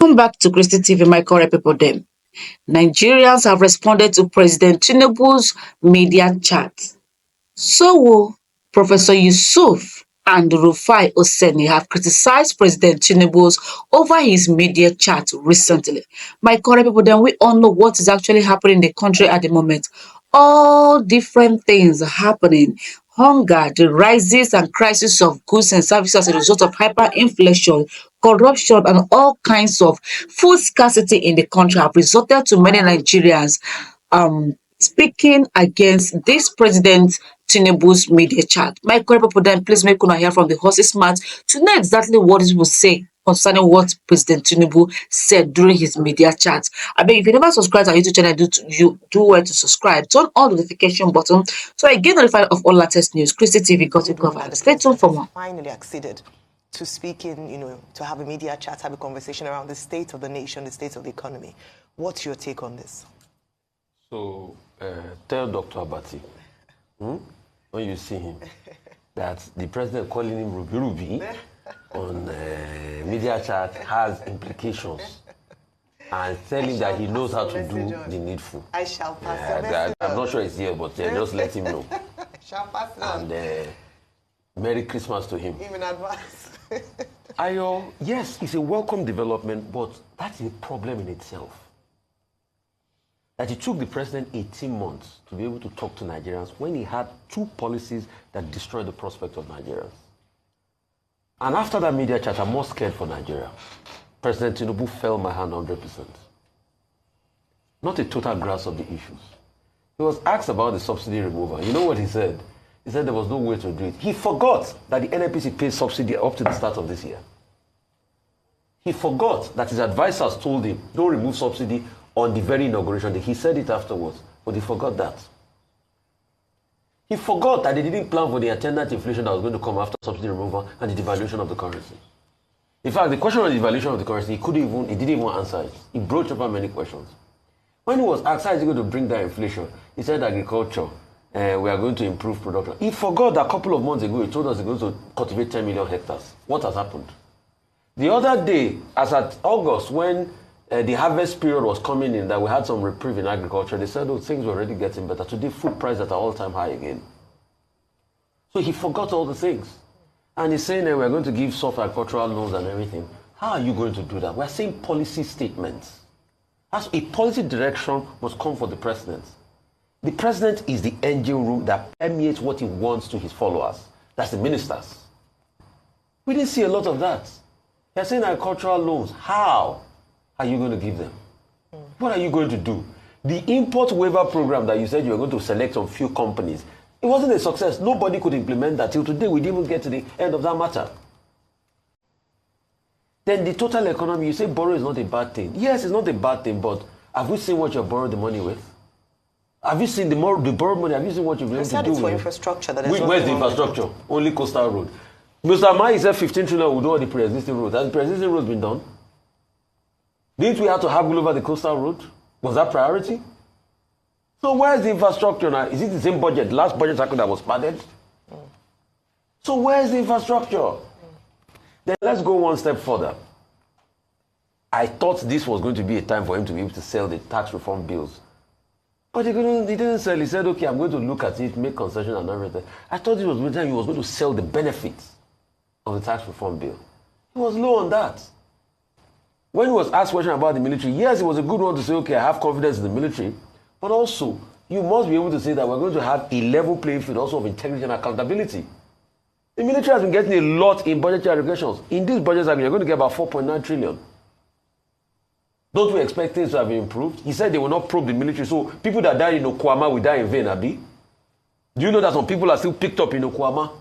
Welcome back to Christy TV, my correct people them. Nigerians have responded to President Tinubu's media chat. So, Professor Yesuf and Rufai Oseni have criticized President Tinubu's over his media chat recently. My correct people, then we all know what is actually happening in the country at the moment. All different things are happening. Hunger, the rises and crisis of goods and services as a result of hyperinflation, corruption, and all kinds of food scarcity in the country have resulted to many Nigerians speaking against this President Tinubu's media chat. My correct people, then please make una hear from the horse's mouth to know exactly what he will say concerning what President Tinubu said during his media chat. I mean, if you never subscribe to our YouTube channel, you do well to subscribe. Turn on the notification button so I get notified of all latest news. Christy TV got it covered. Stay tuned for more. Finally acceded to speaking, to have a media chat, have a conversation around the state of the nation, the state of the economy. What's your take on this? So, tell Dr. Abati, when you see him, that the president calling him Ruby on media chat has implications, and tell him that he knows how to do the needful. I shall pass I'm not sure he's here, but just let him know. I shall pass on. And Merry Christmas to him. Even advance. Yes, it's a welcome development, but that's a problem in itself. That it took the president 18 months to be able to talk to Nigerians when he had two policies that destroyed the prospect of Nigerians. And after that media chat, I'm more scared for Nigeria. President Tinubu fell my hand 100%. Not a total grasp of the issues. He was asked about the subsidy removal. You know what he said? He said there was no way to do it. He forgot that the NNPC pays subsidy up to the start of this year. He forgot that his advisors told him, don't remove subsidy on the very inauguration day. He said it afterwards, but he forgot that. He forgot that they didn't plan for the attendant inflation that was going to come after subsidy removal and the devaluation of the currency. In fact, the question on the devaluation of the currency, he didn't even answer it. He broached up many questions. When he was asked how is he going to bring down inflation, he said agriculture, we are going to improve production. He forgot that a couple of months ago, he told us he's going to cultivate 10 million hectares. What has happened? The other day, as at August, when the harvest period was coming in, that we had some reprieve in agriculture, they said, oh, things were already getting better. Today, food prices at an all-time high again. So he forgot all the things. And he's saying that we're going to give soft agricultural loans and everything. How are you going to do that? We're saying policy statements. As a policy direction must come for the president. The president is the engine room that permeates what he wants to his followers. That's the ministers. We didn't see a lot of that. They're saying agricultural loans. How are you going to give them? What are you going to do? The import waiver program that you said you were going to select on few companies, it wasn't a success. Nobody could implement that. Till today, we didn't even get to the end of that matter. Then the total economy, you say borrow is not a bad thing. Yes, it's not a bad thing, but have we seen what you borrowed the money with? Have you seen the borrowed money? Have you seen what you've been able to do for with infrastructure. Where's the infrastructure? Only coastal road. Mr. Mai said 15 trillion will do all the pre-existing roads. Has the pre-existing roads been done? Didn't we have to have all over the coastal road? Was that priority? So where's the infrastructure now? Is it the same budget? The last budget cycle that was padded? So where's the infrastructure? Then let's go one step further. I thought this was going to be a time for him to be able to sell the tax reform bills. But he didn't sell. He said, okay, I'm going to look at it, make concessions and everything. I thought this was the time he was going to sell the benefits of the tax reform bill. He was low on that. When he was asked questions about the military, yes, it was a good one to say, okay, I have confidence in the military. But also, you must be able to say that we're going to have a level playing field also of integrity and accountability. The military has been getting a lot in budgetary allocations. In this budget cycle, you're going to get about 4.9 trillion. Don't we expect things to have improved? He said they will not probe the military. So people that died in Okwama will die in vain, Abi. Do you know that some people are still picked up in Okwama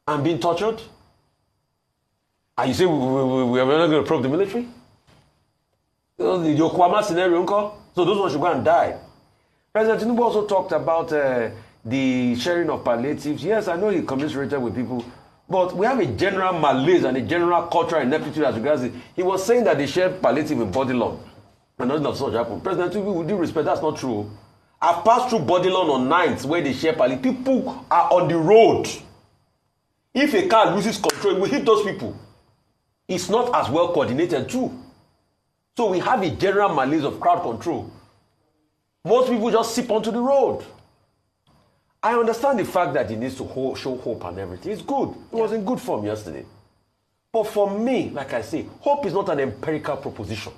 and being tortured? And you say we are not going to probe the military? The Okwama scenario, uncle? So those ones should go and die. President Tinubu also talked about the sharing of palliatives. Yes, I know he commiserated with people, but we have a general malaise and a general cultural ineptitude as regards it. He was saying that they shared palliative with Bodilon, and nothing of such happened. President Tinubu, with due respect, that's not true. I've passed through Bodilon on nights where they share palliative. People are on the road. If a car loses control, we hit those people. It's not as well coordinated too. So we have a general malaise of crowd control. Most people just sip onto the road. I understand the fact that he needs to show hope and everything. It's good. It was in good form yesterday. But for me, like I say, hope is not an empirical proposition.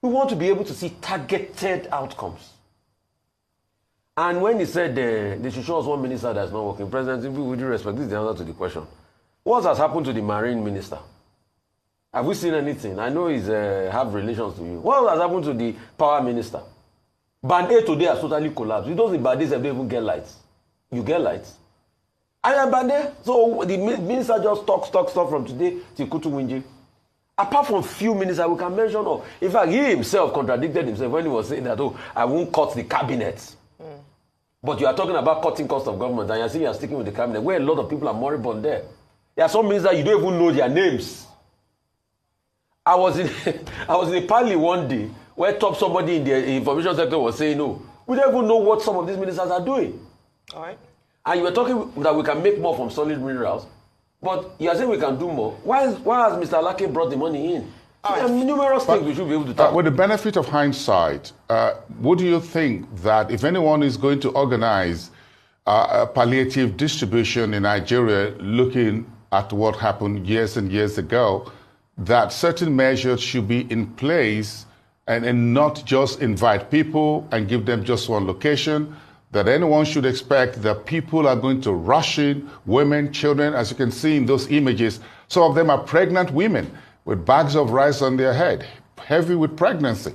We want to be able to see targeted outcomes. And when he said they should show us one minister that's not working, President, with due respect, this is the answer to the question. What has happened to the marine minister? Have we seen anything? I know he's have relations to you. What has happened to the power minister? Band A today has totally collapsed. You don't think Band A don't even get lights. You get lights. And Band A, so the minister just talks from today till Kutu Winji. Apart from few ministers we can mention, in fact, he himself contradicted himself when he was saying that, I won't cut the cabinet. But you are talking about cutting cost of government, and you're saying you're sticking with the cabinet, where a lot of people are moribund there. There are some ministers you don't even know their names. I was in a parley one day where somebody in the information sector was saying, no, we don't even know what some of these ministers are doing. All right. And you were talking that we can make more from solid minerals, but you are saying we can do more. Why has Mr. Alake brought the money in? So there are numerous things we should be able to talk. With the benefit of hindsight, what do you think that if anyone is going to organize a palliative distribution in Nigeria, looking at what happened years and years ago, that certain measures should be in place and not just invite people and give them just one location, that anyone should expect that people are going to rush in, women, children, as you can see in those images. Some of them are pregnant women with bags of rice on their head, heavy with pregnancy.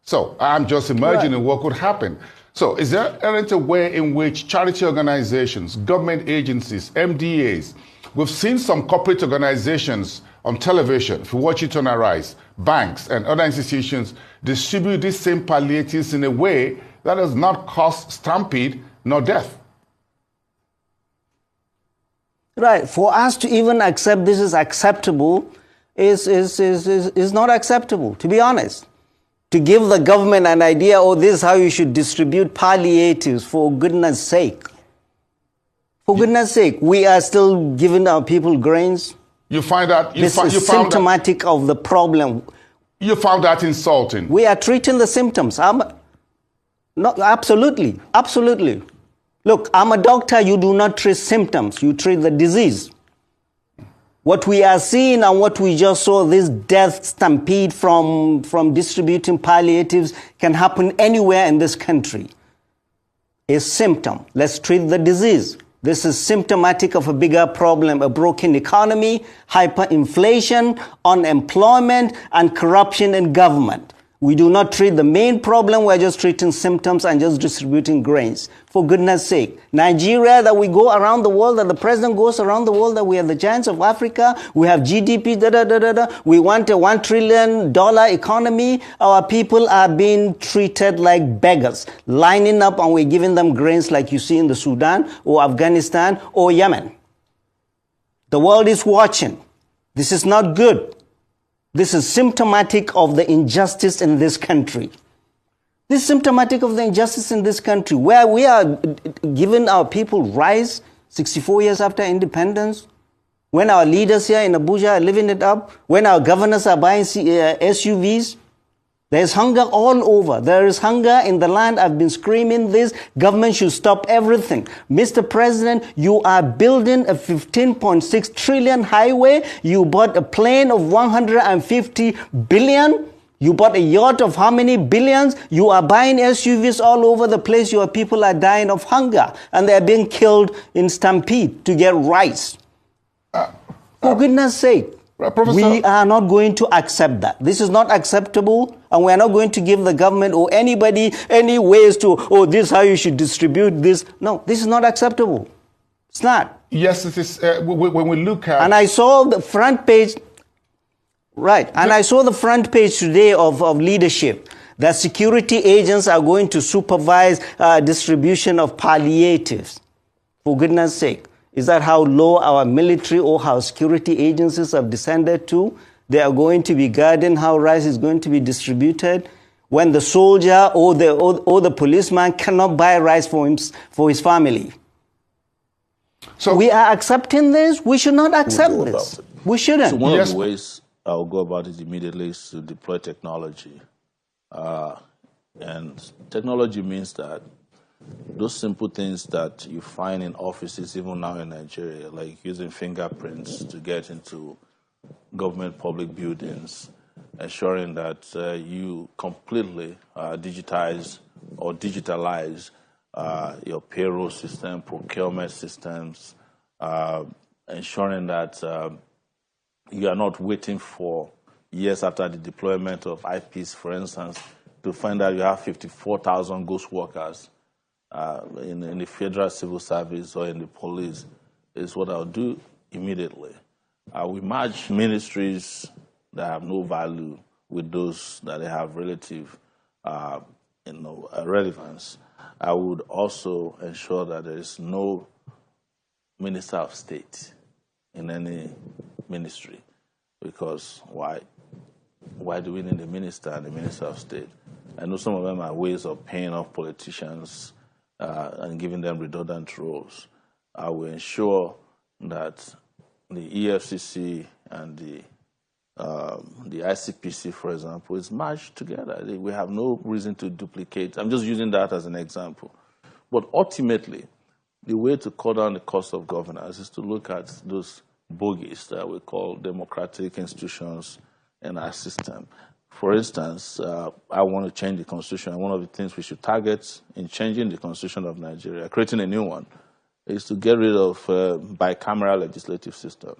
So I'm just imagining what could happen. So is there any way in which charity organizations, government agencies, MDAs, we've seen some corporate organizations on television, if you watch it on Arise, banks and other institutions distribute these same palliatives in a way that does not cause stampede nor death. Right. For us to even accept this is acceptable is not acceptable, to be honest. To give the government an idea, this is how you should distribute palliatives, for goodness sake. For goodness sake, we are still giving our people grains. You find that this is symptomatic of the problem. You found that insulting. We are treating the symptoms. No, absolutely. Look, I'm a doctor. You do not treat symptoms. You treat the disease. What we are seeing and what we just saw, this death stampede from distributing palliatives, can happen anywhere in this country. A symptom. Let's treat the disease. This is symptomatic of a bigger problem, a broken economy, hyperinflation, unemployment, and corruption in government. We do not treat the main problem, we're just treating symptoms and just distributing grains. For goodness sake, Nigeria, that we go around the world, that the president goes around the world, that we are the giants of Africa, we have GDP, we want a $1 trillion economy. Our people are being treated like beggars, lining up, and we're giving them grains like you see in the Sudan or Afghanistan or Yemen. The world is watching. This is not good. This is symptomatic of the injustice in this country. This is symptomatic of the injustice in this country, where we are giving our people rice 64 years after independence, when our leaders here in Abuja are living it up, when our governors are buying SUVs. There is hunger all over. There is hunger in the land. I've been screaming this. Government should stop everything. Mr. President, you are building a 15.6 trillion highway. You bought a plane of 150 billion. You bought a yacht of how many billions? You are buying SUVs all over the place. Your people are dying of hunger. And they're being killed in Stampede to get rice. For goodness sake. We are not going to accept that. This is not acceptable, and we are not going to give the government or anybody any ways to, this is how you should distribute this. No, this is not acceptable. It's not. Yes, it is. When we look at... And I saw the front page, right, and I saw the front page today of leadership, that security agents are going to supervise distribution of palliatives. For goodness sake. Is that how low our military or our security agencies have descended to? They are going to be guarding how rice is going to be distributed when the soldier or the policeman cannot buy rice for his family. So we are accepting this. We should not accept this. We shouldn't. So one of the ways I'll go about it immediately is to deploy technology. And technology means that those simple things that you find in offices, even now in Nigeria, like using fingerprints to get into government public buildings, ensuring that you completely digitize or digitalize your payroll system, procurement systems, ensuring that you are not waiting for years after the deployment of IPs, for instance, to find out you have 54,000 ghost workers in the federal civil service or in the police, is what I'll do immediately. I will merge ministries that have no value with those that they have relative relevance. I would also ensure that there is no minister of state in any ministry, because why do we need a minister and a minister of state? I know some of them are ways of paying off politicians and giving them redundant roles. I will ensure that the EFCC and the ICPC, for example, is merged together. We have no reason to duplicate. I'm just using that as an example. But ultimately, the way to cut down the cost of governance is to look at those bogies that we call democratic institutions in our system. For instance, I want to change the constitution. And one of the things we should target in changing the constitution of Nigeria, creating a new one, is to get rid of bicameral legislative system.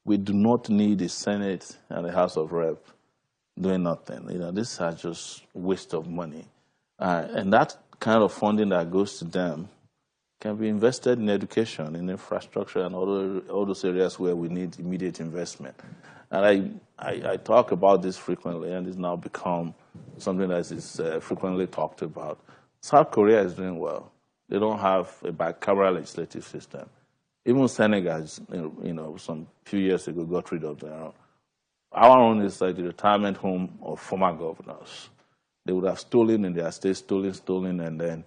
We do not need the Senate and the House of Rep doing nothing. These are just waste of money. And that kind of funding that goes to them can be invested in education, in infrastructure, and all those areas where we need immediate investment. And I talk about this frequently, and it's now become something that is frequently talked about. South Korea is doing well. They don't have a bicameral legislative system. Even Senegal, some few years ago, got rid of their own. Our own is like the retirement home of former governors. They would have stolen in their state, stolen, and then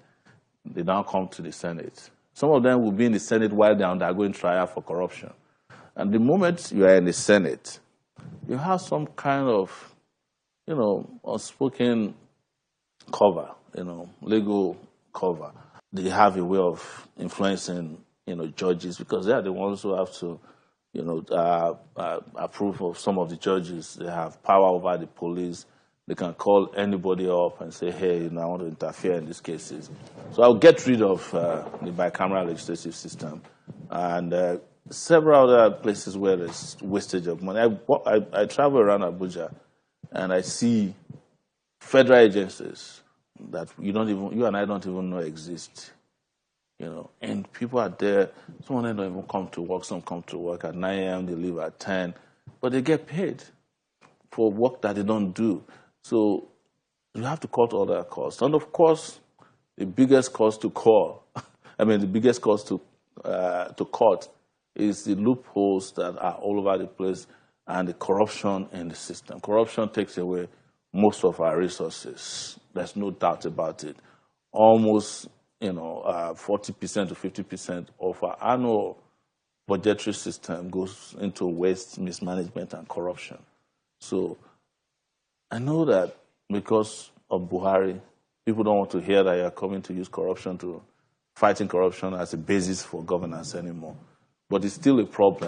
they now come to the Senate. Some of them will be in the Senate while they're undergoing trial for corruption. And the moment you are in the Senate, you have some kind of, unspoken cover, legal cover. They have a way of influencing, judges, because they are the ones who have to, approve of some of the judges. They have power over the police. They can call anybody up and say, hey, I want to interfere in these cases. So I'll get rid of the bicameral legislative system and several other places where there's wastage of money. I travel around Abuja and I see federal agencies that you and I don't even know exist. And people are there. Some of them don't even come to work. Some come to work at 9 a.m., they leave at 10, but they get paid for work that they don't do. So you have to cut all that cost. And of course, the biggest cost to call, the biggest cost to cut is the loopholes that are all over the place and the corruption in the system. Corruption takes away most of our resources. There's no doubt about it. Almost 40% to 50% of our annual budgetary system goes into waste, mismanagement, and corruption. So I know that because of Buhari, people don't want to hear that you're coming to use fighting corruption as a basis for governance anymore. But it's still a problem.